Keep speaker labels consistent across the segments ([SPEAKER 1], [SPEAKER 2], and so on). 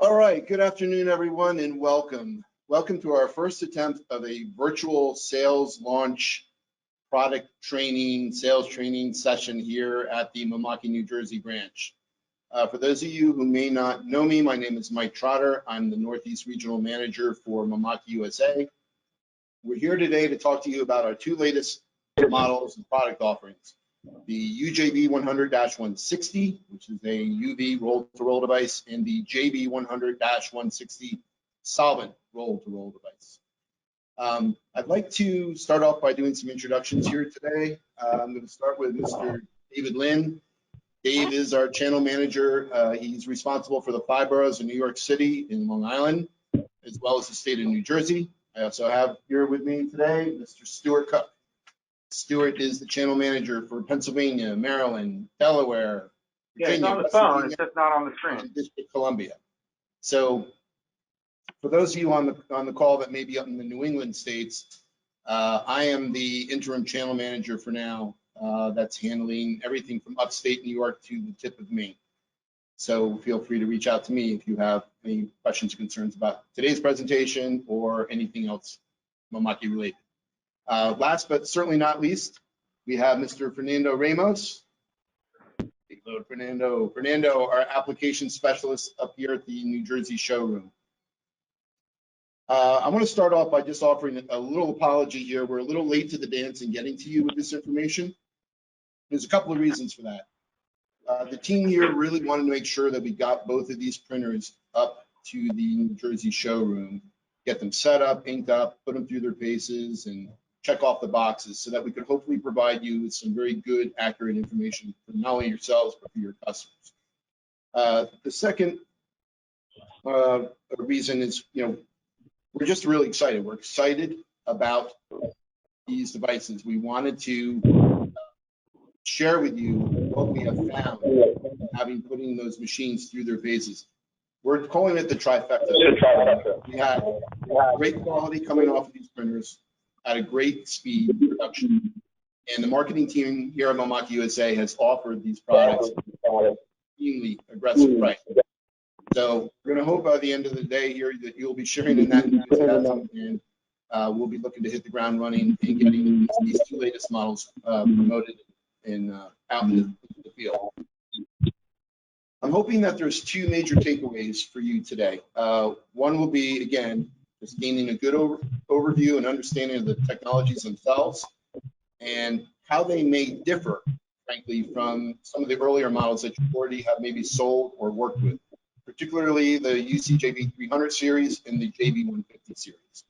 [SPEAKER 1] All right, good afternoon, everyone, and welcome. Welcome to our first attempt of a virtual sales launch product training, sales training session here at the Mimaki, New Jersey branch. For those of you who may not know me, my name is Mike Trotter. I'm the Northeast Regional Manager for Mimaki USA. We're here today to talk to you about our two latest models and product offerings. The UJV100-160, which is a UV roll-to-roll device, and the JV100-160 solvent roll-to-roll device. I'd like to start off by doing some introductions here today. I'm going to start with Mr. David Lynn. Dave is our channel manager. He's responsible for the 5 boroughs of New York City and Long Island, as well as the state of New Jersey. I also have here with me today Mr. Stuart Cook. Stuart is the channel manager for Pennsylvania, Maryland, Delaware, Virginia,
[SPEAKER 2] it's on the phone, it's just not on the screen.
[SPEAKER 1] and District of Columbia. So for those of you on the call that may be up in the New England states, I am the interim channel manager for now. That's handling everything from upstate New York to the tip of Maine. So feel free to reach out to me if you have any questions or concerns about today's presentation or anything else Mimaki related. Last but certainly not least, we have Mr. Fernando Ramos. Hello, Fernando. Fernando, our application specialist up here at the New Jersey showroom. I want to start off by just offering a little apology here. We're a little late to the dance in getting to you with this information. There's a couple of reasons for that. The team here really wanted to make sure that we got both of these printers up to the New Jersey showroom, get them set up, inked up, put them through their paces, and check off the boxes so that we could hopefully provide you with some very good, accurate information for not only yourselves, but for your customers. The second reason is, we're just really excited. We're excited about these devices. We wanted to share with you what we have found having putting those machines through their paces. We're calling it the trifecta. We had great quality coming off of these printers at a great speed production, and the marketing team here at Mimaki USA has offered these products at an extremely aggressive price. So we're going to hope by the end of the day here that you'll be sharing in that enthusiasm, and we'll be looking to hit the ground running and getting these two latest models promoted and out in the field. I'm hoping that there's two major takeaways for you today. One will be, again, just gaining a good overview and understanding of the technologies themselves and how they may differ, frankly, from some of the earlier models that you already have maybe sold or worked with, particularly the JV300 series and the JV150 series.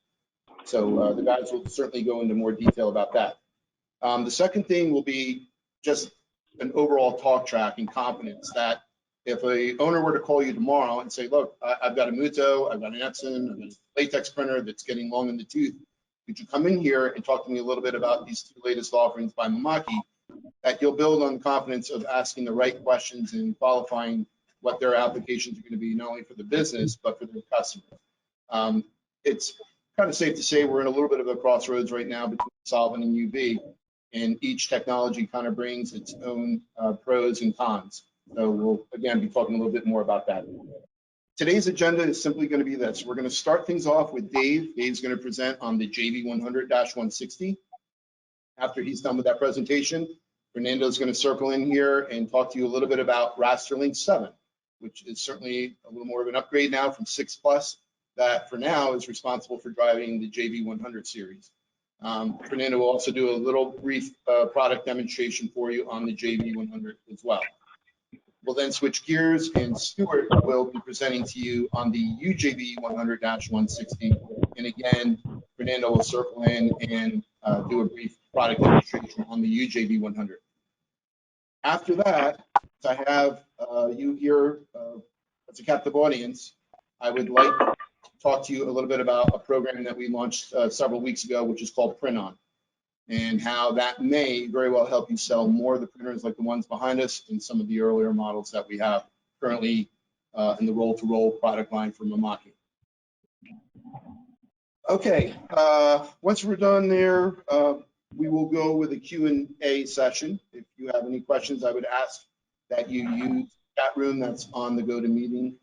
[SPEAKER 1] So the guys will certainly go into more detail about that. The second thing will be just an overall talk track and confidence that if a owner were to call you tomorrow and say, look, I've got a Muto, I've got an Epson, I've got a latex printer that's getting long in the tooth, could you come in here and talk to me a little bit about these two latest offerings by Mimaki, that you'll build on the confidence of asking the right questions and qualifying what their applications are going to be, not only for the business, but for their customers. It's kind of safe to say we're in a little bit of a crossroads right now between solvent and UV, and each technology kind of brings its own pros and cons. So we'll, again, be talking a little bit more about that. Today's agenda is simply going to be this. We're going to start things off with Dave. Dave's going to present on the JV100-160. After he's done with that presentation, Fernando's going to circle in here and talk to you a little bit about Rasterlink 7, which is certainly a little more of an upgrade now from 6 Plus, that for now is responsible for driving the JV100 series. Fernando will also do a little brief product demonstration for you on the JV100 as well. We'll then switch gears, and Stuart will be presenting to you on the UJV100-160. And again, Fernando will circle in and do a brief product demonstration on the UJV100. After that, I have you here as a captive audience. I would like to talk to you a little bit about a program that we launched several weeks ago, which is called PrintOn, and how that may very well help you sell more of the printers like the ones behind us and some of the earlier models that we have currently in the roll-to-roll product line from Mimaki. Okay, once we're done there, we will go with a Q&A session. If you have any questions, I would ask that you use the chat room that's on the GoToMeeting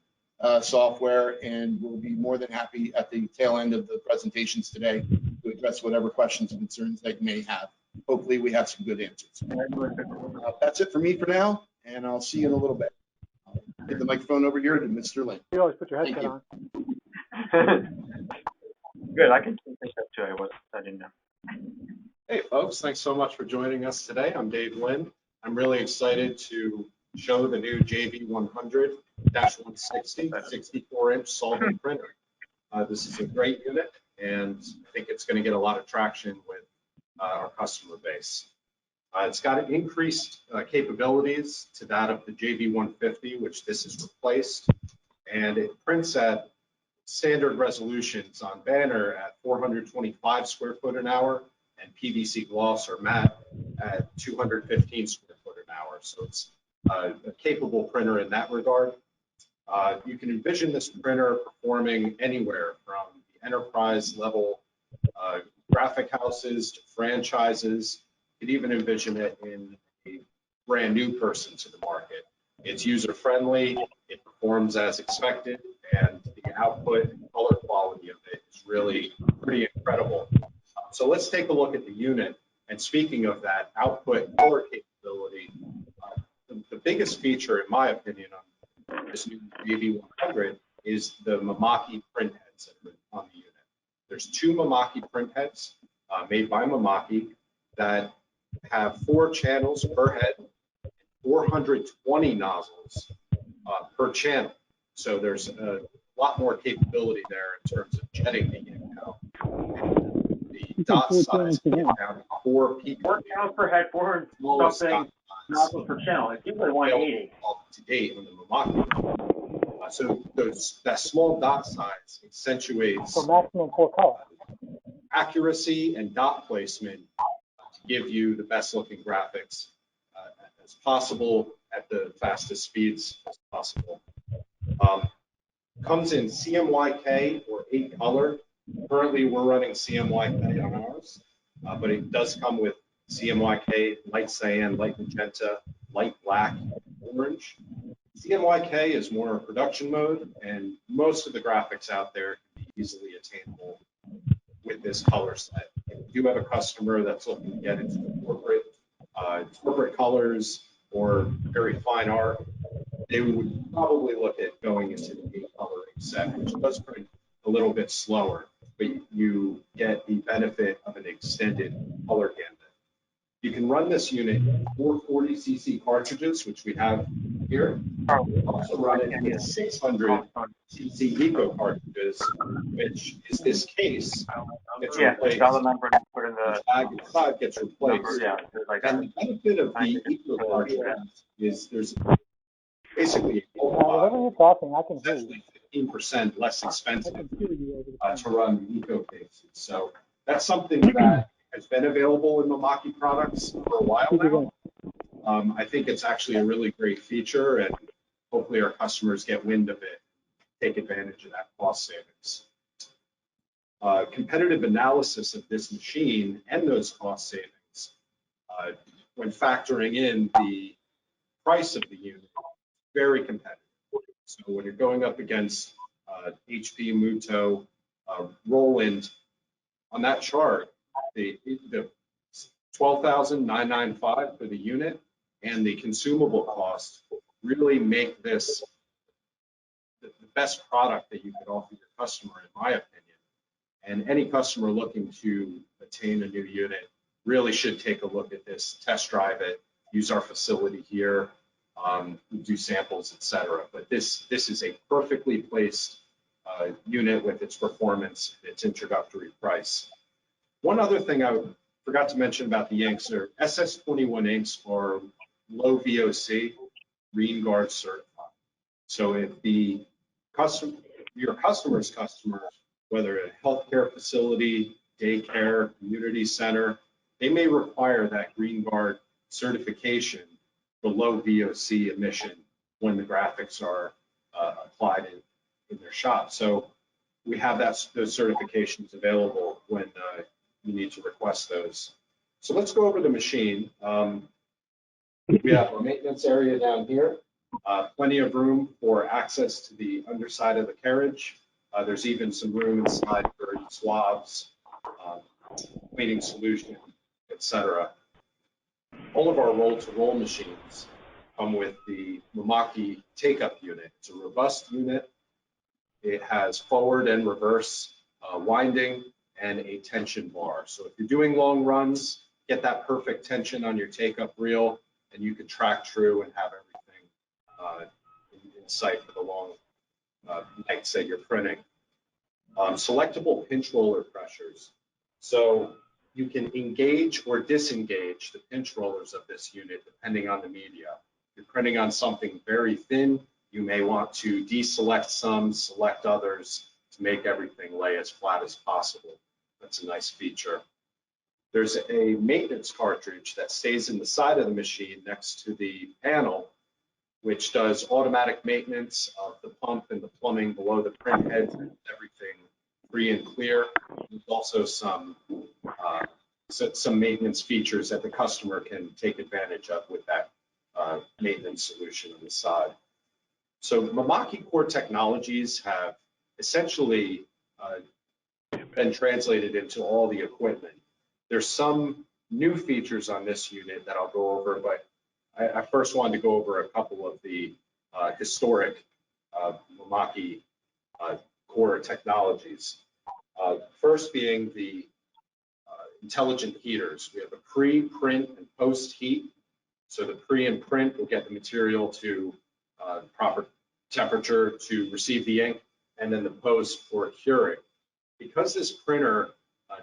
[SPEAKER 1] software, and we'll be more than happy at the tail end of the presentations today to address whatever questions and concerns that you may have. Hopefully we have some good answers. That's it for me for now, and I'll see you in a little bit. I'll give the microphone over here to Mr. Lynn.
[SPEAKER 3] You always put your headset on.
[SPEAKER 2] Good, I can think that too. I didn't know.
[SPEAKER 4] Hey folks, thanks so much for joining us today. I'm Dave Lynn. I'm really excited to show the new JV100-160 64-inch solvent printer. This is a great unit, and I think it's going to get a lot of traction with our customer base. It's got increased capabilities to that of the JV150, which this has replaced, and it prints at standard resolutions on banner at 425 square foot an hour and PVC gloss or matte at 215 square foot an hour. So it's a capable printer in that regard. You can envision this printer performing anywhere from the enterprise level graphic houses to franchises. You could even envision it in a brand new person to the market. It's user friendly, it performs as expected, and the output and color quality of it is really pretty incredible. So let's take a look at the unit. And speaking of that output color capability, the biggest feature, in my opinion, on this new JV100 is the Mimaki print heads that are on the unit. There's 2 Mimaki print heads made by Mimaki that have 4 channels per head, 420 nozzles per channel. So there's a lot more capability there in terms of jetting the ink out. The dot size is down to 4 people.
[SPEAKER 2] 4 channels per head, 4 something nozzles per channel. It's usually 180.
[SPEAKER 4] Up to date on the Mimaki. So that small dot size accentuates
[SPEAKER 3] For maximum 4 color.
[SPEAKER 4] accuracy and dot placement to give you the best looking graphics as possible at the fastest speeds as possible. Comes in CMYK or 8 color. Currently we're running CMYK on ours, but it does come with CMYK, light cyan, light magenta, light black, orange. CMYK is more production mode, and most of the graphics out there can be easily attainable with this color set. If you do have a customer that's looking to get into corporate colors or very fine art, they would probably look at going into the 8 coloring set, which does print a little bit slower, but you get the benefit of an extended color gamut. You can run this unit in 440cc cartridges, which we have here. Also run it in 600cc eco cartridges, which is this case. Gets replaced.
[SPEAKER 2] Put in the
[SPEAKER 4] tag inside gets replaced.
[SPEAKER 2] Yeah, like
[SPEAKER 4] And the benefit of the eco cartridge is there's basically
[SPEAKER 3] Whatever you're talking, I can hear you.
[SPEAKER 4] essentially 15% less
[SPEAKER 3] I
[SPEAKER 4] expensive
[SPEAKER 3] can hear you over the phone.
[SPEAKER 4] to run the eco cases. So that's something that has been available in Mimaki products for a while now. I think it's actually a really great feature, and hopefully our customers get wind of it, take advantage of that cost savings. Competitive analysis of this machine and those cost savings, when factoring in the price of the unit, very competitive. So when you're going up against HP, Muto, Roland, on that chart, the $12,995 for the unit and the consumable cost really make this the best product that you could offer your customer, in my opinion. And any customer looking to attain a new unit really should take a look at this, test drive it, use our facility here, do samples, etc. But this is a perfectly placed unit with its performance, its introductory price. One other thing I forgot to mention about the inks are SS21 inks are low VOC, Green Guard certified. So if your customer's customer, whether a healthcare facility, daycare, community center, they may require that Green Guard certification for low VOC emission when the graphics are applied in their shop. So we have those certifications available when you need to request those. So let's go over the machine. We have our maintenance area down here. Plenty of room for access to the underside of the carriage. There's even some room inside for swabs, cleaning solution, etc. All of our roll-to-roll machines come with the Mimaki take-up unit. It's a robust unit. It has forward and reverse winding and a tension bar. So if you're doing long runs, get that perfect tension on your take-up reel, and you can track true and have everything in sight for the long nights that you're printing. Selectable pinch roller pressures. So you can engage or disengage the pinch rollers of this unit depending on the media. If you're printing on something very thin, you may want to deselect some, select others to make everything lay as flat as possible. That's a nice feature. There's a maintenance cartridge that stays in the side of the machine next to the panel, which does automatic maintenance of the pump and the plumbing below the print heads, everything free and clear. There's also some maintenance features that the customer can take advantage of with that maintenance solution on the side. So Mimaki core technologies have essentially been translated into all the equipment. There's some new features on this unit that I'll go over, but I first wanted to go over a couple of the historic Mimaki core technologies. First being the intelligent heaters. We have a pre, print, and post heat. So the pre and print will get the material to proper temperature to receive the ink, and then the post for curing. Because this printer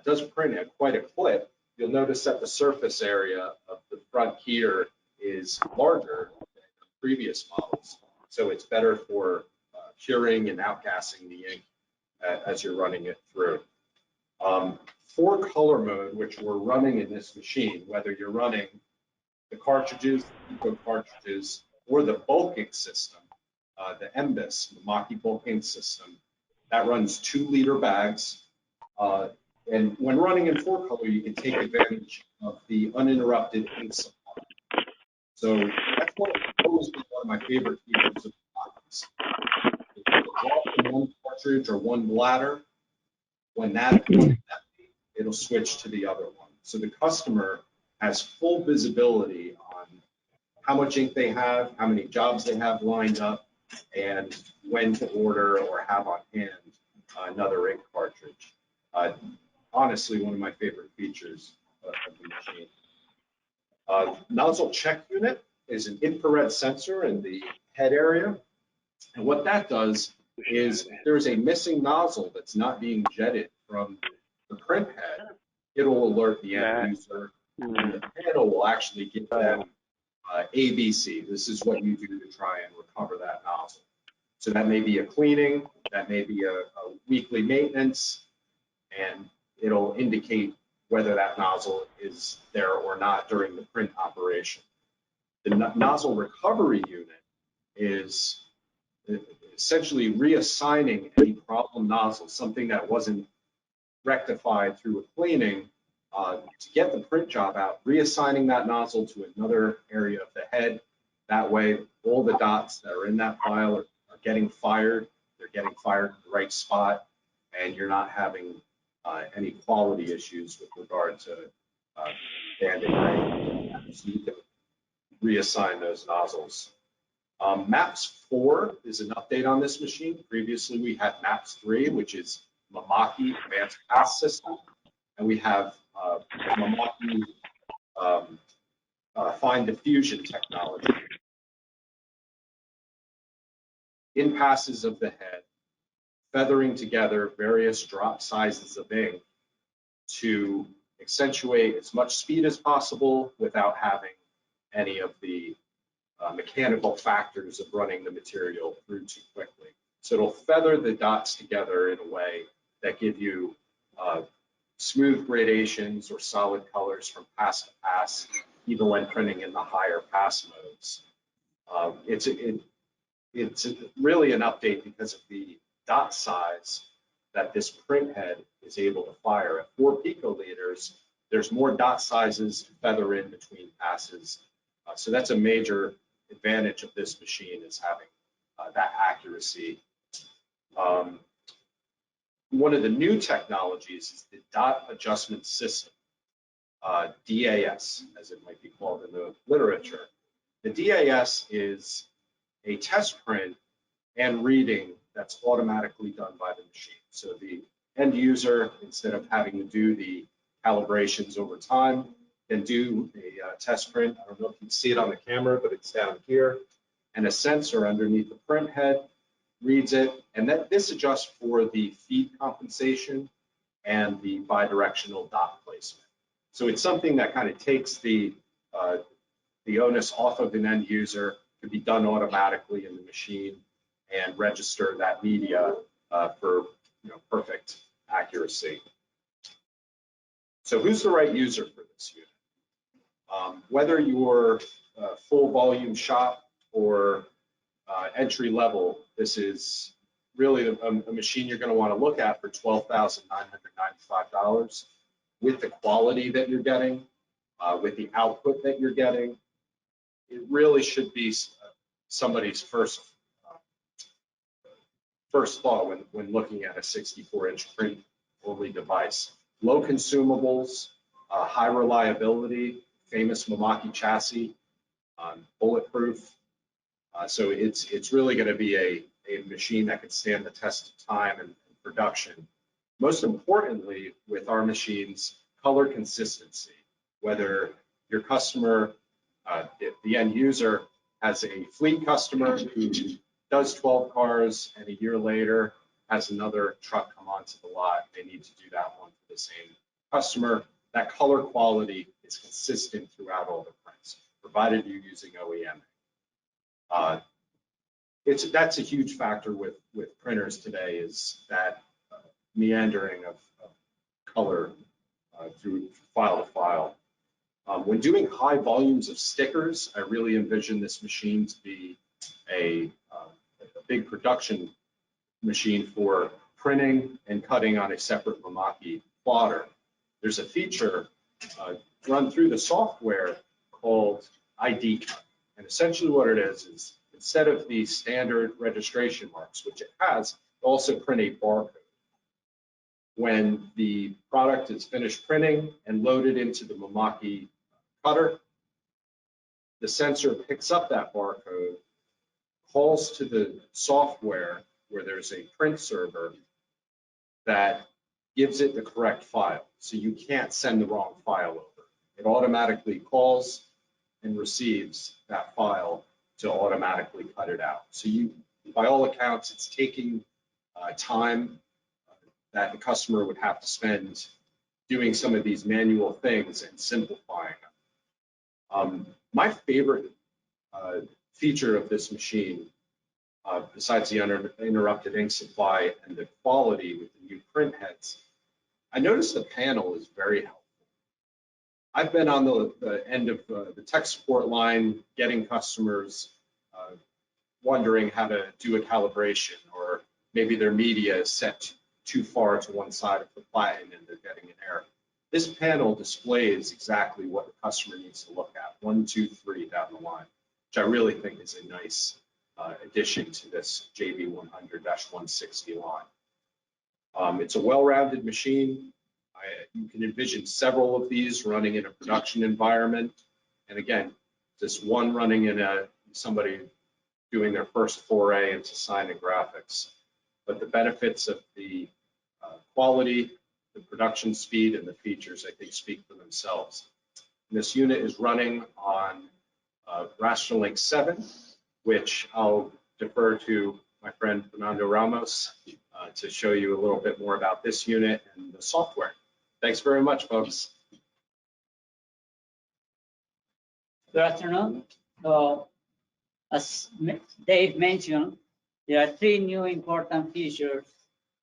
[SPEAKER 4] does print at quite a clip, you'll notice that the surface area of the front heater is larger than previous models. So it's better for curing and outgassing the ink as you're running it through. For color mode, which we're running in this machine, whether you're running the cartridges, the cartridges, or the bulking system, the MBIS, Mimaki bulking system, that runs 2-liter bags. And when running in 4-color, you can take advantage of the uninterrupted ink supply. So that's always been one of my favorite features of Mimaki's. If you drop in one cartridge or one bladder, when that it'll switch to the other one. So the customer has full visibility on how much ink they have, how many jobs they have lined up, and when to order or have on hand another ink cartridge. Honestly, one of my favorite features of the machine. Nozzle check unit is an infrared sensor in the head area. And what that does is if there's a missing nozzle that's not being jetted from the print head, it'll alert the end user, and the panel will actually give them ABC. This is what you do to try and recover that nozzle. So that may be a cleaning, that may be a weekly maintenance, and it'll indicate whether that nozzle is there or not during the print operation. The nozzle recovery unit is essentially reassigning any problem nozzle, something that wasn't rectified through a cleaning, to get the print job out, reassigning that nozzle to another area of the head. That way, all the dots that are in that file are getting fired. They're getting fired in the right spot, and you're not having any quality issues with regard to banding. So you can reassign those nozzles. MAPS 4 is an update on this machine. Previously, we had MAPS 3, which is Mimaki Advanced Pass System, and we have Mimaki Fine Diffusion technology. In passes of the head, feathering together various drop sizes of ink to accentuate as much speed as possible without having any of the mechanical factors of running the material through too quickly. So it'll feather the dots together in a way that give you smooth gradations or solid colors from pass to pass, even when printing in the higher pass modes. It's really an update because of the dot size that this print head is able to fire. At 4 picoliters, there's more dot sizes to feather in between passes. So that's a major advantage of this machine is having that accuracy. One of the new technologies is the dot adjustment system, DAS, as it might be called in the literature. The DAS is a test print and reading that's automatically done by the machine. So the end user, instead of having to do the calibrations over time, can do a test print. I don't know if you can see it on the camera, but it's down here. And a sensor underneath the print head reads it. And this adjusts for the feed compensation and the bidirectional dot placement. So it's something that kind of takes the onus off of an end user to be done automatically in the machine and register that media for perfect accuracy. So who's the right user for this unit? Whether you're a full volume shop or entry level, this is really a machine you're going to want to look at for $12,995 with the quality that you're getting, with the output that you're getting. It really should be somebody's first thought when looking at a 64-inch print only device. Low consumables, high reliability, famous Mimaki chassis, bulletproof. So it's really going to be a machine that can stand the test of time and production. Most importantly, with our machines, color consistency. Whether your customer, the end user, has a fleet customer who does 12 cars and a year later has another truck come onto the lot, they need to do that one for the same customer. That color quality is consistent throughout all the prints, provided you're using OEM. That's a huge factor with printers today, is that meandering of color through file to file. When doing high volumes of stickers, I really envision this machine to be a big production machine for printing and cutting on a separate Mimaki plotter. There's a feature run through the software called ID cut. And essentially what it is instead of the standard registration marks, which it has, also print a barcode. When the product is finished printing and loaded into the Mimaki cutter, the sensor picks up that barcode, calls to the software where there's a print server that gives it the correct file. So you can't send the wrong file over. It automatically calls and receives that file to automatically cut it out. So by all accounts, it's taking time that the customer would have to spend doing some of these manual things and simplifying them. My favorite feature of this machine, besides the uninterrupted ink supply and the quality with the new print heads, I noticed the panel is very helpful. I've been on the end of the tech support line, getting customers wondering how to do a calibration, or maybe their media is set too far to one side of the platen and they're getting an error. This panel displays exactly what the customer needs to look at, 1, 2, 3 down the line, which I really think is a nice addition to this JV100-160 line. It's a well-rounded machine. You can envision several of these running in a production environment. And again, this one running in somebody doing their first foray into sign and graphics. But the benefits of the quality, the production speed, and the features, I think, speak for themselves. And this unit is running on Rational Link 7, which I'll defer to my friend Fernando Ramos to show you a little bit more about this unit and the software. Thanks very much, folks.
[SPEAKER 5] Good afternoon. As Dave mentioned, there are 3 new important features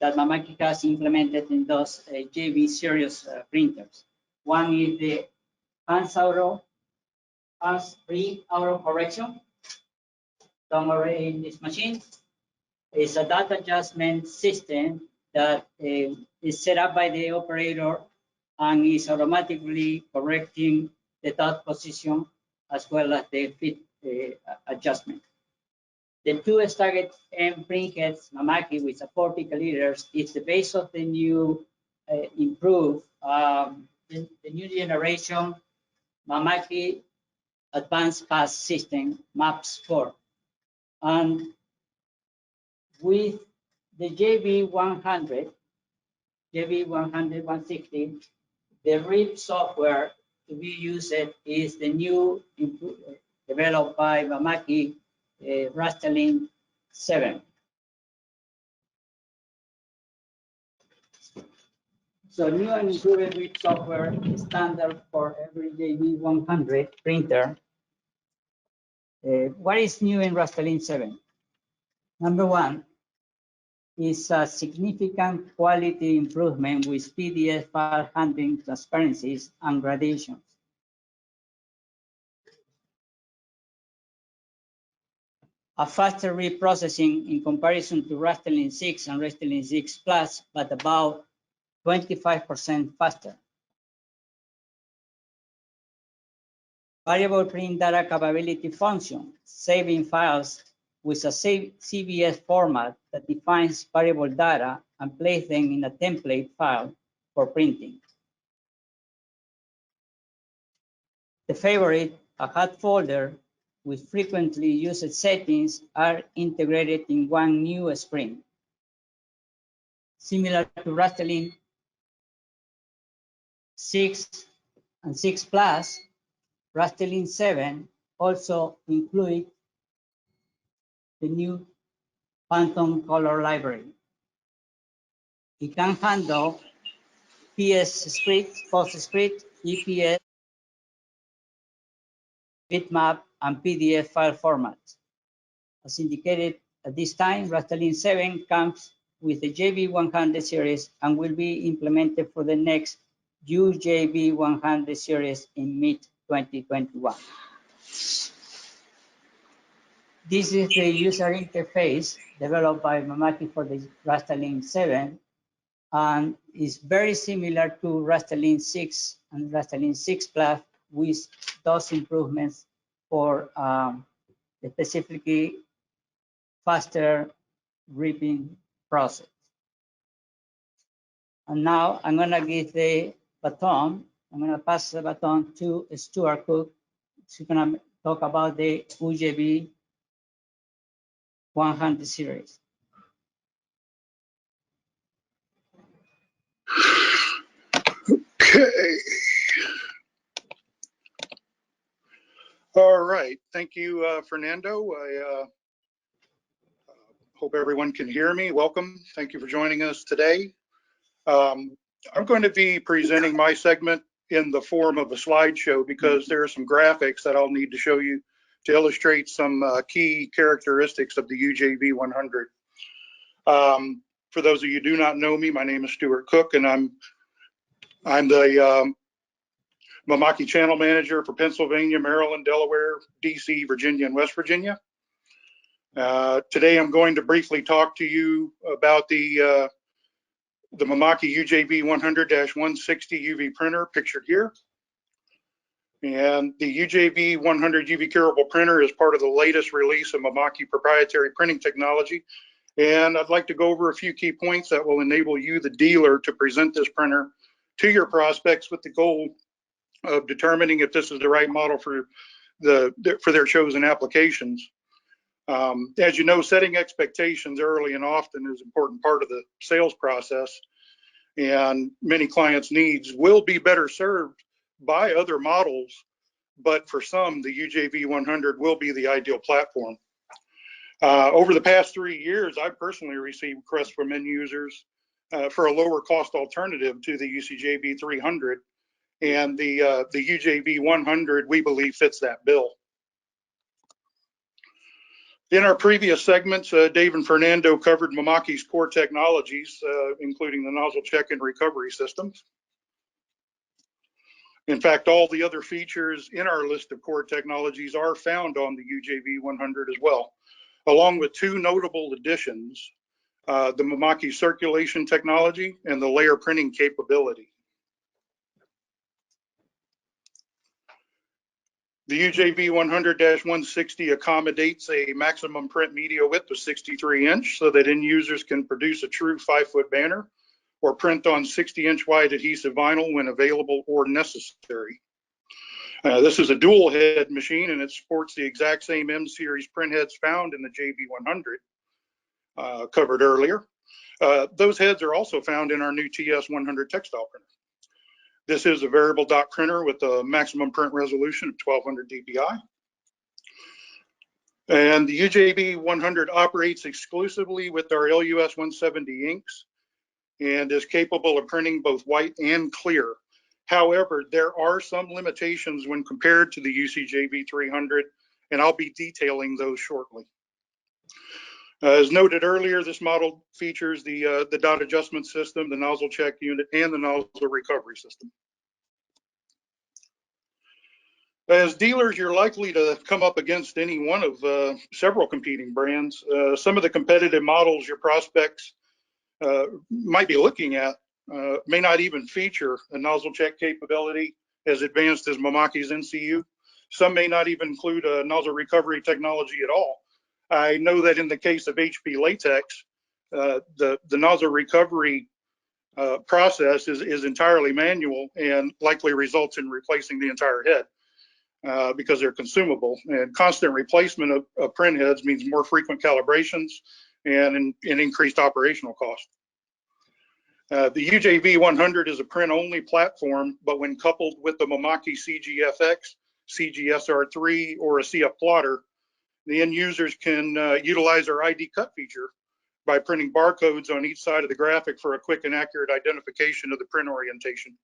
[SPEAKER 5] that Mimaki has implemented in those JV series printers. One is the hands-free auto correction. Somewhere in this machine is a data adjustment system that is set up by the operator and is automatically correcting the dot position as well as the feed adjustment. The two staggered end printheads Mimaki with a 40 liters is the base of the new improved, the new generation Mimaki Advanced Pass System MAPS 4. And with the JV100, JV100-160, the RIP software to be used is the new developed by Mimaki Rasteline 7. So new and improved RIP software is standard for every JV100 printer. What is new in Rasteline 7? Number one is a significant quality improvement with PDF file handling transparencies and gradations. A faster reprocessing in comparison to Rasteline 6 and Rasteline 6 Plus, but about 25% faster. Variable print data capability function, saving files with a CVS format that defines variable data and place them in a template file for printing. The favorite, a hot folder with frequently used settings are integrated in one new screen. Similar to Rasteline 6 and 6 Plus, Rasteline 7 also includes the new Pantone color library. It can handle PS script, PostScript, EPS, bitmap, and PDF file formats. As indicated at this time, Rasteline 7 comes with the JV100 series and will be implemented for the next UJV100 series in mid-2021. This is the user interface developed by Mimaki for the Rasteline 7 and is very similar to Rasteline 6 and Rasteline 6 Plus with those improvements for specifically faster ripping process. And now I'm going to give the baton. I'm going to pass the baton to Stuart Cook. He's going to talk about the UJV 100 series.
[SPEAKER 6] Okay. All right. Thank you, Fernando. I hope everyone can hear me. Welcome. Thank you for joining us today. I'm going to be presenting my segment in the form of a slideshow because there are some graphics that I'll need to show you to illustrate some key characteristics of the UJV100. For those of you who do not know me, my name is Stuart Cook, and I'm the Mimaki Channel Manager for Pennsylvania, Maryland, Delaware, DC, Virginia, and West Virginia. Today I'm going to briefly talk to you about the Mimaki UJV100-160 UV printer pictured here. And the UJV100 UV curable printer is part of the latest release of Mimaki proprietary printing technology. And I'd like to go over a few key points that will enable you, the dealer, to present this printer to your prospects with the goal of determining if this is the right model for their chosen applications. As you know, setting expectations early and often is an important part of the sales process, and many clients' needs will be better served by other models, but for some, the UJV100 will be the ideal platform. Over the past 3 years, I've personally received requests from end users for a lower cost alternative to the UJV300, and the UJV100, we believe, fits that bill. In our previous segments, Dave and Fernando covered Mimaki's core technologies, including the nozzle check and recovery systems. In fact, all the other features in our list of core technologies are found on the UJV100 as well, along with two notable additions, the Mimaki circulation technology and the layer printing capability. The UJV100-160 accommodates a maximum print media width of 63 inch so that end users can produce a true 5-foot banner or print on 60-inch wide adhesive vinyl when available or necessary. This is a dual head machine and it sports the exact same M series print heads found in the JV100 covered earlier. Those heads are also found in our new TS100 textile printer. This is a variable dot printer with a maximum print resolution of 1200 dpi. And the UJV100 operates exclusively with our LUS 170 inks and is capable of printing both white and clear. However, there are some limitations when compared to the UCJV300, and I'll be detailing those shortly. As noted earlier, this model features the dot adjustment system, the nozzle check unit, and the nozzle recovery system. As dealers, you're likely to come up against any one of several competing brands. Some of the competitive models your prospects might be looking at may not even feature a nozzle check capability as advanced as Mimaki's NCU. Some may not even include a nozzle recovery technology at all. I know that in the case of HP Latex, the nozzle recovery process is entirely manual and likely results in replacing the entire head because they're consumable. And constant replacement of print heads means more frequent calibrations and an increased operational cost. The UJV100 is a print-only platform, but when coupled with the Mimaki CGFX, CGSR3, or a CF plotter, the end users can utilize our ID cut feature by printing barcodes on each side of the graphic for a quick and accurate identification of the print orientation.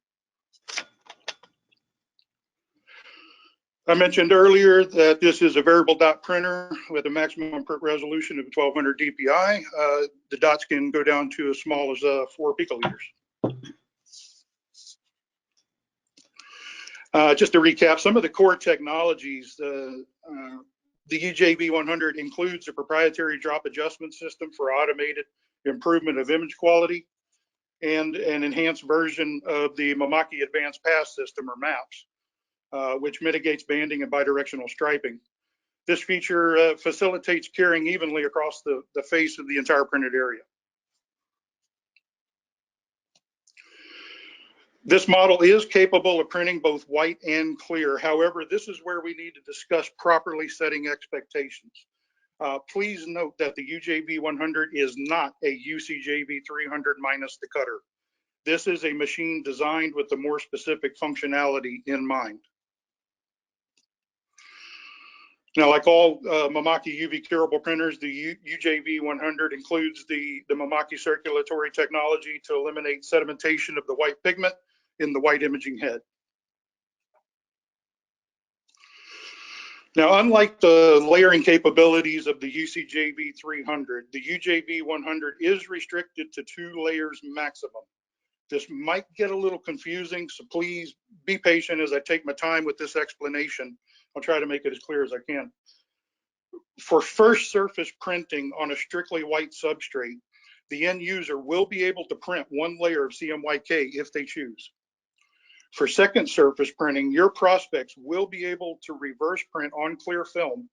[SPEAKER 6] I mentioned earlier that this is a variable dot printer with a maximum print resolution of 1200 dpi. The dots can go down to as small as 4 picoliters. Just to recap, some of the core technologies, the UJV100 includes a proprietary drop adjustment system for automated improvement of image quality and an enhanced version of the Mimaki Advanced Pass System, or MAPS, which mitigates banding and bidirectional striping. This feature facilitates curing evenly across the face of the entire printed area. This model is capable of printing both white and clear. However, this is where we need to discuss properly setting expectations. Please note that the UJV100 is not a UCJV300 minus the cutter. This is a machine designed with the more specific functionality in mind. Now, like all Mimaki UV curable printers, the UJV100 includes the Mimaki circulatory technology to eliminate sedimentation of the white pigment in the white imaging head. Now, unlike the layering capabilities of the UCJV300, the UJV100 is restricted to 2 layers maximum. This might get a little confusing, so please be patient as I take my time with this explanation. I'll try to make it as clear as I can. For first surface printing on a strictly white substrate, the end user will be able to print 1 layer of CMYK if they choose. For second surface printing, your prospects will be able to reverse print on clear film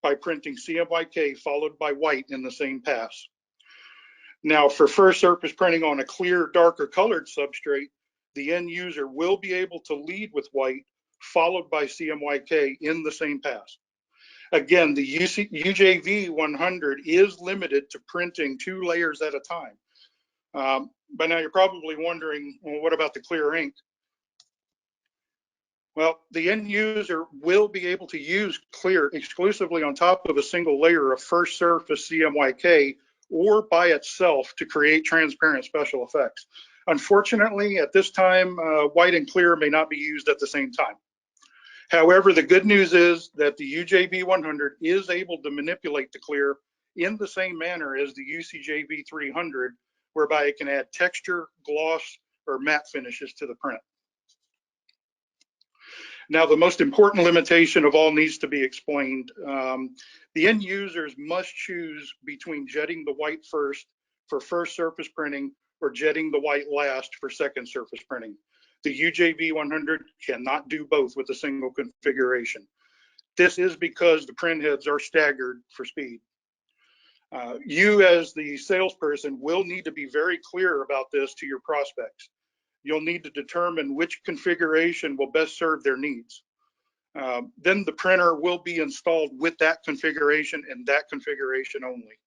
[SPEAKER 6] by printing CMYK followed by white in the same pass. Now, for first surface printing on a clear, darker colored substrate, the end user will be able to lead with white followed by CMYK in the same pass. Again, the UJV100 is limited to printing 2 layers at a time. By now, you're probably wondering, well, what about the clear ink? Well, the end user will be able to use clear exclusively on top of a single layer of first surface CMYK or by itself to create transparent special effects. Unfortunately, at this time, white and clear may not be used at the same time. However, the good news is that the UJV100 is able to manipulate the clear in the same manner as the UCJV300, whereby it can add texture, gloss, or matte finishes to the print. Now, the most important limitation of all needs to be explained. The end users must choose between jetting the white first for first surface printing or jetting the white last for second surface printing. The UJV100 cannot do both with a single configuration. This is because the print heads are staggered for speed. You as the salesperson will need to be very clear about this to your prospects. You'll need to determine which configuration will best serve their needs. Then the printer will be installed with that configuration and that configuration only.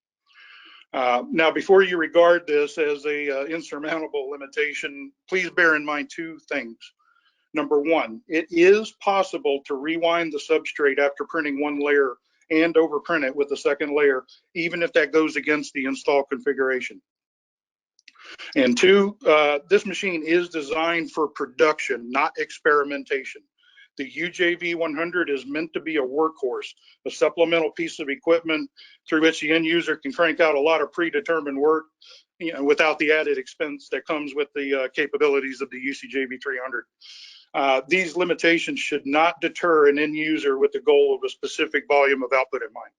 [SPEAKER 6] Now, before you regard this as a insurmountable limitation, please bear in mind two things. Number one, it is possible to rewind the substrate after printing one layer and overprint it with a second layer, even if that goes against the install configuration. And two, this machine is designed for production, not experimentation. The UJV100 is meant to be a workhorse, a supplemental piece of equipment through which the end user can crank out a lot of predetermined work, you know, without the added expense that comes with the capabilities of the UJV300. These limitations should not deter an end user with the goal of a specific volume of output in mind.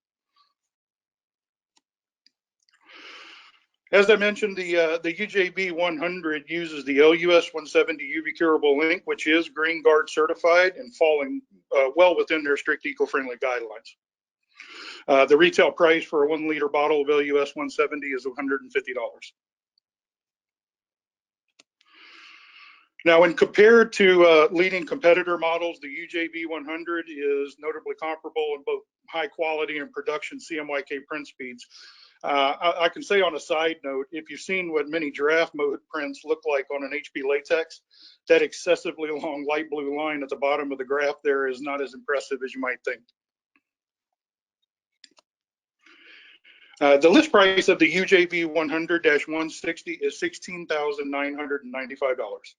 [SPEAKER 6] As I mentioned, the UJV100 uses the LUS-170 UV curable ink, which is Green Guard certified and falling well within their strict eco-friendly guidelines. The retail price for a 1 liter bottle of LUS-170 is $150. Now, when compared to leading competitor models, the UJV100 is notably comparable in both high quality and production CMYK print speeds. I can say on a side note, if you've seen what many giraffe mode prints look like on an HP latex, that excessively long light blue line at the bottom of the graph there is not as impressive as you might think. The list price of the UJV100-160 is $16,995.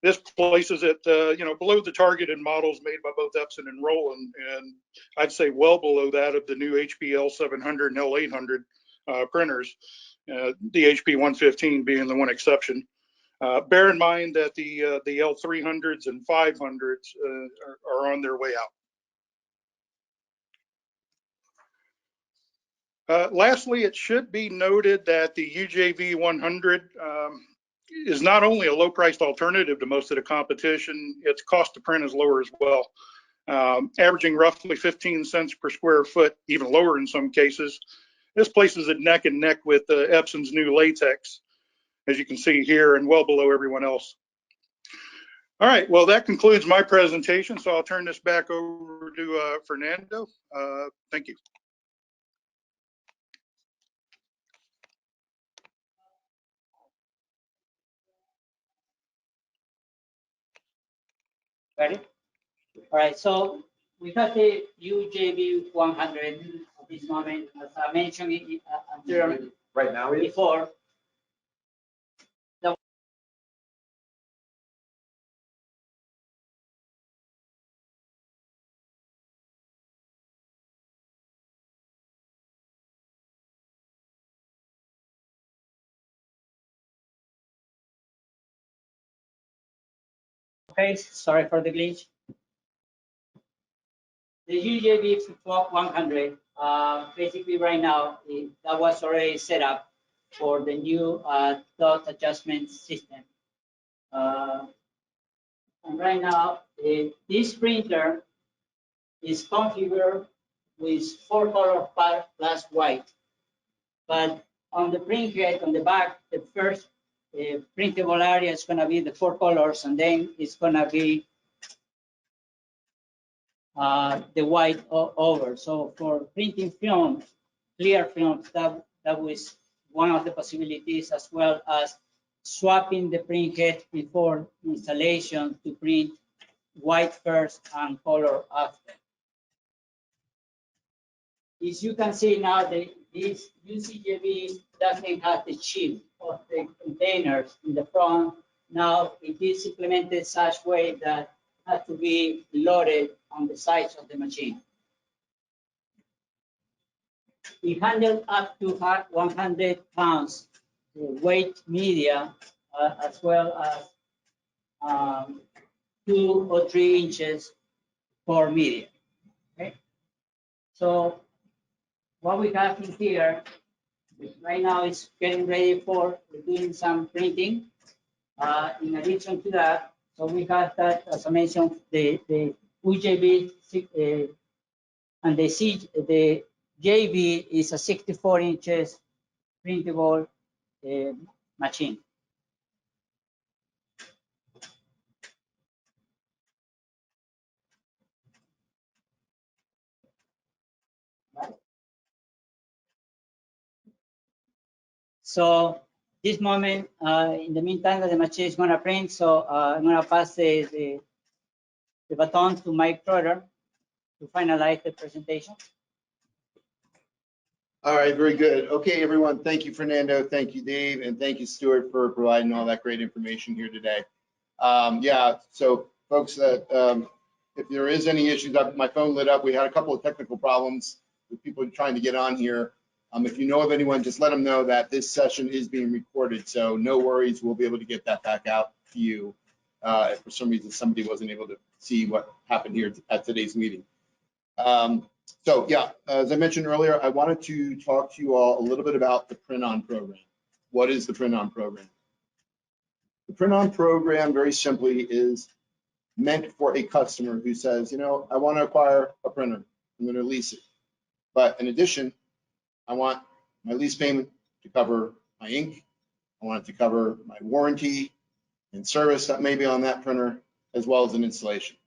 [SPEAKER 6] This places it, below the targeted models made by both Epson and Roland, and I'd say well below that of the new HP L700 and L800 printers, the HP 115 being the one exception. Bear in mind that the L300s and 500s are on their way out. Lastly, it should be noted that the UJV100 is not only a low-priced alternative to most of the competition, its cost to print is lower as well, averaging roughly 15 cents per square foot, even lower in some cases. This places it neck and neck with Epson's new latex, as you can see here, and well below everyone else. All right, well, that concludes my presentation, so I'll turn this back over to Fernando. Thank you.
[SPEAKER 5] Ready? All right, so we have the UJV100 at this moment, as I mentioned anteriorly,
[SPEAKER 4] Right now,
[SPEAKER 5] before. Okay, sorry for the glitch. The UJV100, basically right now, that was already set up for the new dot adjustment system. And right now, this printer is configured with 4 color plus white. But on the print head, on the back, the first printable area is going to be the 4 colors, and then it's going to be the white over. So for printing films, clear films, that was one of the possibilities, as well as swapping the print head before installation to print white first and color after. As you can see now, this UCJV doesn't have the chip of the containers in the front. Now it is implemented such way that has to be loaded on the sides of the machine. It handles up to 100 pounds weight media, as well as 2 or 3 inches for media. Okay, so what we have in here right now is getting ready for doing some printing. In addition to that, so we have that, as I mentioned, the UJV And the JV is a 64 inches printable machine. So this moment, in the meantime that the machine is going to print, so I'm going to pass the baton to Mike Trotter to finalize the presentation.
[SPEAKER 1] All right, very good. Okay, everyone, thank you, Fernando. Thank you, Dave, and thank you, Stuart, for providing all that great information here today. Yeah, so folks, if there is any issues, my phone lit up. We had a couple of technical problems with people trying to get on here. If you know of anyone, just let them know that this session is being recorded. So no worries, we'll be able to get that back out to you if for some reason somebody wasn't able to see what happened here at today's meeting. So yeah, as I mentioned earlier, I wanted to talk to you all a little bit about the PrintOn program. What is the PrintOn program? The PrintOn program, very simply, is meant for a customer who says, you know, I want to acquire a printer. I'm going to lease it. But in addition, I want my lease payment to cover my ink. I want it to cover my warranty and service that may be on that printer, as well as an installation.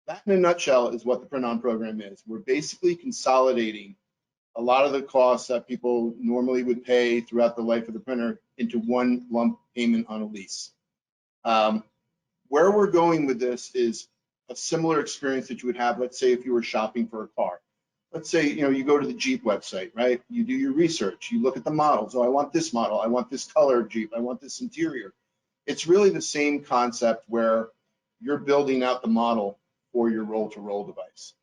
[SPEAKER 1] That in a nutshell is what the PrintOn program is. We're basically consolidating a lot of the costs that people normally would pay throughout the life of the printer into one lump payment on a lease. Where we're going with this is a similar experience that you would have, let's say, if you were shopping for a car. Let's say, you know, you go to the Jeep website, right? You do your research, you look at the models. Oh, I want this model, I want this color Jeep, I want this interior. It's really the same concept where you're building out the model for your roll-to-roll device.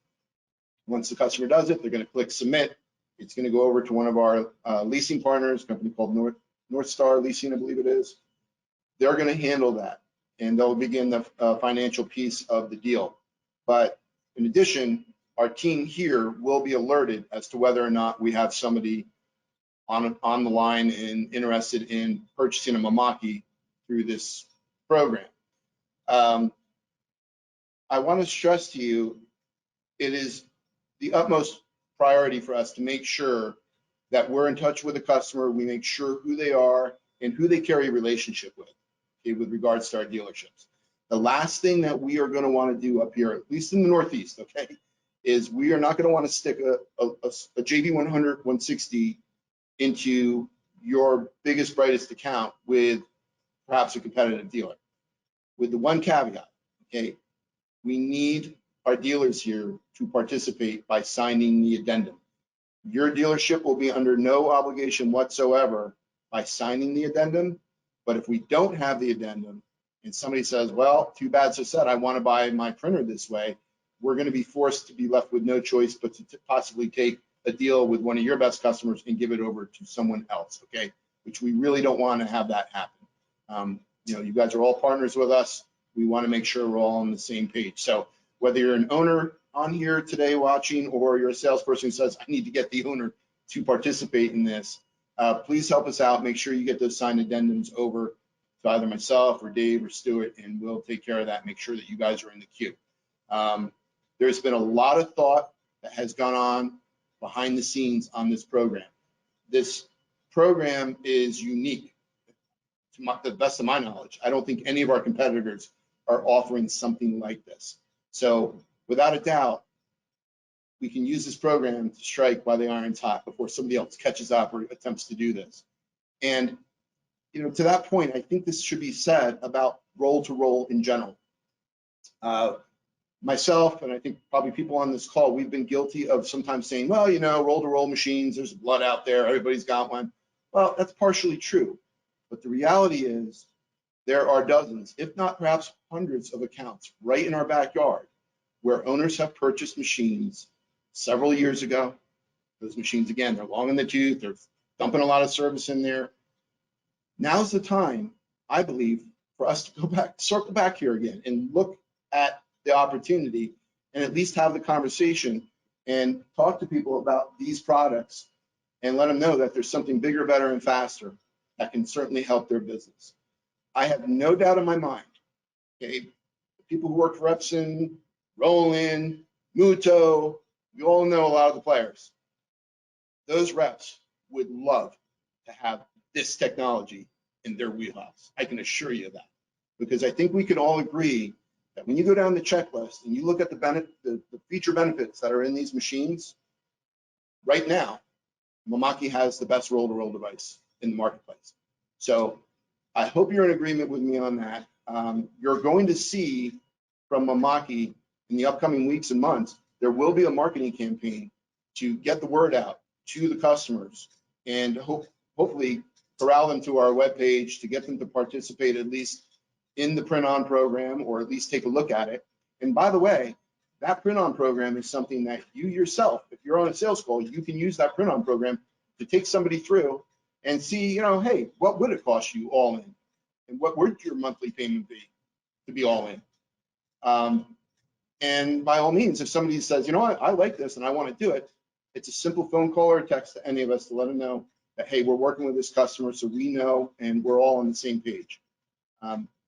[SPEAKER 1] Once the customer does it, they're going to click submit. It's going to go over to one of our leasing partners, a company called North Star Leasing, I believe it is. They're going to handle that, and they'll begin the financial piece of the deal. But in addition, our team here will be alerted as to whether or not we have somebody on the line and interested in purchasing a Mimaki through this program. I want to stress to you, it is the utmost priority for us to make sure that we're in touch with the customer. We make sure who they are and who they carry a relationship with, okay, with regards to our dealerships. The last thing that we are going to want to do up here, at least in the Northeast, okay, is we are not going to want to stick a JV100-160 into your biggest, brightest account with perhaps a competitive dealer. With the one caveat, okay, we need our dealers here to participate by signing the addendum. Your dealership will be under no obligation whatsoever by signing the addendum, but if we don't have the addendum and somebody says, well, too bad, so sad, I want to buy my printer this way, we're going to be forced to be left with no choice but to possibly take a deal with one of your best customers and give it over to someone else, okay? Which we really don't want to have that happen. You know, you guys are all partners with us. We want to make sure we're all on the same page. So whether you're an owner on here today watching, or you're a salesperson who says, I need to get the owner to participate in this, please help us out. Make sure you get those signed addendums over to either myself or Dave or Stuart, and we'll take care of that. Make sure that you guys are in the queue. There's been a lot of thought that has gone on behind the scenes on this program. This program is unique to the best of my knowledge. I don't think any of our competitors are offering something like this. So without a doubt, we can use this program to strike while the iron's hot before somebody else catches up or attempts to do this. And you know, to that point, I think this should be said about roll-to-roll in general. Myself, and I think probably people on this call, we've been guilty of sometimes saying, well, you know, roll-to-roll machines, there's blood out there, everybody's got one. Well, that's partially true. But the reality is there are dozens, if not perhaps hundreds of accounts right in our backyard where owners have purchased machines several years ago. Those machines, again, they're long in the tooth, they're dumping a lot of service in there. Now's the time, I believe, for us to go back, circle back here again and look at the opportunity and at least have the conversation and talk to people about these products and let them know that there's something bigger, better, and faster that can certainly help their business. I have no doubt in my mind, okay, the people who work for Epson, Roland, Muto, You all know a lot of the players. Those reps would love to have this technology in their wheelhouse. I can assure you of that, because I think we can all agree that when you go down the checklist and you look at the feature benefits that are in these machines, right now, Mimaki has the best roll-to-roll device in the marketplace. So I hope you're in agreement with me on that. You're going to see from Mimaki in the upcoming weeks and months, there will be a marketing campaign to get the word out to the customers and hopefully corral them to our webpage to get them to participate at least in the print-on program, or at least take a look at it. And by the way, that print-on program is something that you yourself, if you're on a sales call, you can use that print-on program to take somebody through and see, hey, what would it cost you all in? And what would your monthly payment be to be all in? And by all means, if somebody says, what, I like this and I want to do it, it's a simple phone call or text to any of us to let them know that, hey, we're working with this customer, so we know and we're all on the same page.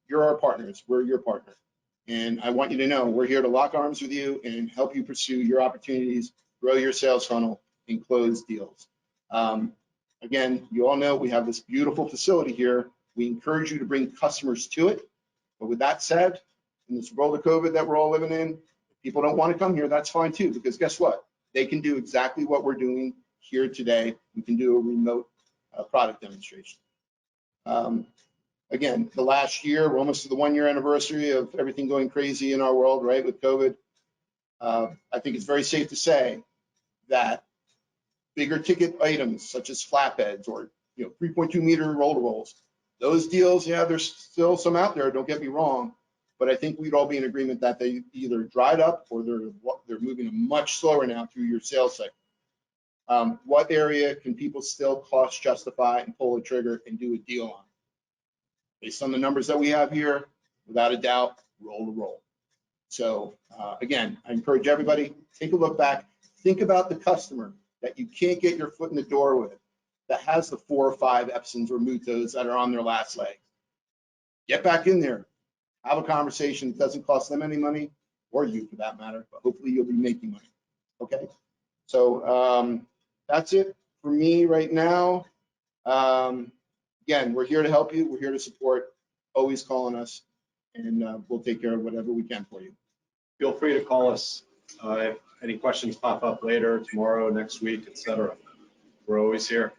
[SPEAKER 1] You're our partners, we're your partner. And I want you to know we're here to lock arms with you and help you pursue your opportunities, grow your sales funnel, and close deals. Again, you all know we have this beautiful facility here. We encourage you to bring customers to it. But with that said, in this world of COVID that we're all living in, if people don't want to come here, that's fine too, because guess what? They can do exactly what we're doing here today. We can do a remote product demonstration. Again, the last year, we're almost to the 1 year anniversary of everything going crazy in our world, right, with COVID. I think it's very safe to say that bigger ticket items such as flatbeds or 3.2 meter roll-to-rolls, those deals, yeah, there's still some out there, don't get me wrong, but I think we'd all be in agreement that they either dried up or they're moving much slower now through your sales cycle. What area can people still cost justify and pull a trigger and do a deal on? Based on the numbers that we have here, without a doubt, roll to roll. So again, I encourage everybody, take a look back, think about the customer that you can't get your foot in the door with, that has the 4 or 5 Epsons or Mutos that are on their last leg. Get back in there, have a conversation. It doesn't cost them any money, or you for that matter, but hopefully you'll be making money, okay? So that's it for me right now. Again, we're here to help you. We're here to support. Always calling us, and we'll take care of whatever we can for you.
[SPEAKER 4] Feel free to call us if any questions pop up later, tomorrow, next week, etc. We're always here.